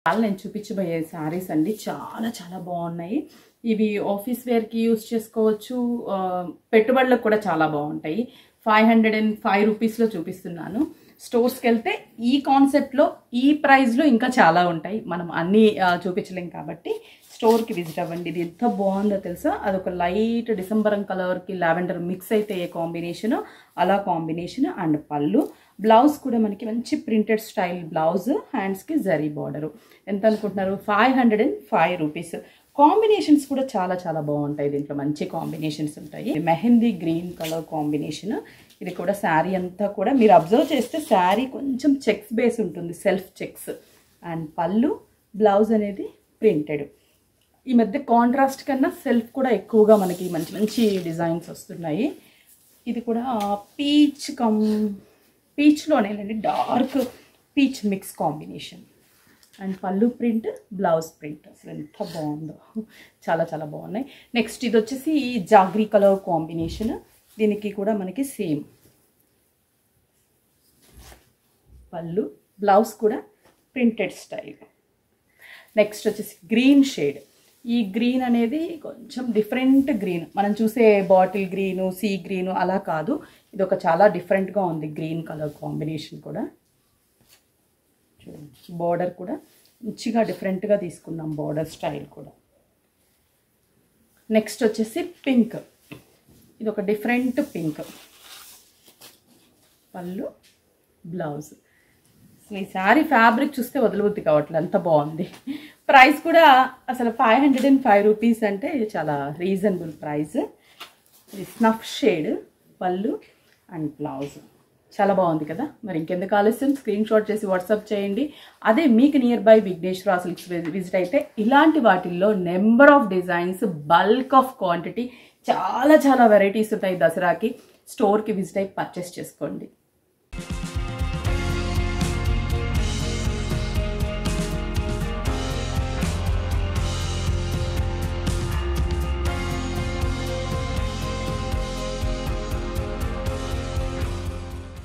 నేను చూపించబోయే శారీస్ అండి చాలా చాలా బాగున్నాయి. ఇవి ఆఫీస్ వేర్కి యూజ్ చేసుకోవచ్చు, పెట్టుబడులకు కూడా చాలా బాగుంటాయి. 505 రూపీస్లో చూపిస్తున్నాను. స్టోర్స్కి వెళ్తే ఈ కాన్సెప్ట్లో ఈ ప్రైస్లో ఇంకా చాలా ఉంటాయి, మనం అన్నీ చూపించలేం కాబట్టి స్టోర్కి విజిట్ అవ్వండి. ఇది ఎంత బాగుందో తెలుసా, అదొక లైట్ డిసెంబరం కలర్కి లావెండర్ మిక్స్ అయితే ఏ కాంబినేషన్ అలా కాంబినేషన్. అండ్ పళ్ళు, బ్లౌజ్ కూడా మనకి మంచి ప్రింటెడ్ స్టైల్ బ్లౌజ్, హ్యాండ్స్కి జరీ బార్డరు. ఎంత అనుకుంటున్నారు? 505 రూపీస్. కాంబినేషన్స్ కూడా చాలా చాలా బాగుంటాయి, దీంట్లో మంచి కాంబినేషన్స్ ఉంటాయి. Mehndi green colour combination. ఇది కూడా శారీ అంతా కూడా మీరు అబ్జర్వ్ చేస్తే శారీ కొంచెం చెక్స్ బేస్ ఉంటుంది, సెల్ఫ్ చెక్స్. అండ్ పళ్ళు, బ్లౌజ్ అనేది ప్రింటెడ్. ఈ మధ్య కాంట్రాస్ట్ కన్నా సెల్ఫ్ కూడా ఎక్కువగా మనకి మంచి మంచి డిజైన్స్ వస్తున్నాయి. ఇది కూడా పీచ్లోనేనండి, dark peach mix combination. And పళ్ళు ప్రింట్, బ్లౌజ్ ప్రింట్. అసలు ఎంత బాగుందో, చాలా చాలా బాగున్నాయి. నెక్స్ట్ ఇది వచ్చేసి జాగ్రీ కలర్ కాంబినేషన్. దీనికి కూడా మనకి సేమ్ పళ్ళు, బ్లౌజ్ కూడా ప్రింటెడ్ స్టైల్. నెక్స్ట్ వచ్చేసి గ్రీన్ షేడ్. ఈ గ్రీన్ అనేది కొంచెం డిఫరెంట్ గ్రీన్, మనం చూసే బాటిల్ గ్రీను, సీ గ్రీను అలా కాదు. ఇది ఒక చాలా డిఫరెంట్గా ఉంది గ్రీన్ కలర్ కాంబినేషన్ కూడా. చూడండి, బార్డర్ కూడా మంచిగా డిఫరెంట్గా తీసుకున్నాం, బార్డర్ స్టైల్ కూడా. నెక్స్ట్ వచ్చేసి పింక్. ఇది ఒక డిఫరెంట్ పింక్. పళ్ళు, బ్లౌజ్. ఈ శారీ ఫ్యాబ్రిక్ చూస్తే వదలబుద్ధి కావట్లేదు, అంత బాగుంది. ప్రైస్ కూడా అసలు 505 రూపీస్ అంటే చాలా రీజనబుల్ ప్రైస్. ఇది స్నఫ్ షేడ్, పళ్ళు అండ్ బ్లౌజ్. చాలా బాగుంది కదా. మరి ఇంకెందుకు ఆలస్యం, స్క్రీన్ షాట్ చేసి వాట్సాప్ చేయండి. అదే మీకు near by Vighneshwara Silks visit అయితే ఇలాంటి వాటిల్లో number of designs, bulk of quantity, చాలా చాలా వెరైటీస్ ఉంటాయి. దసరాకి స్టోర్కి విజిట్ అయి పర్చేస్ చేసుకోండి.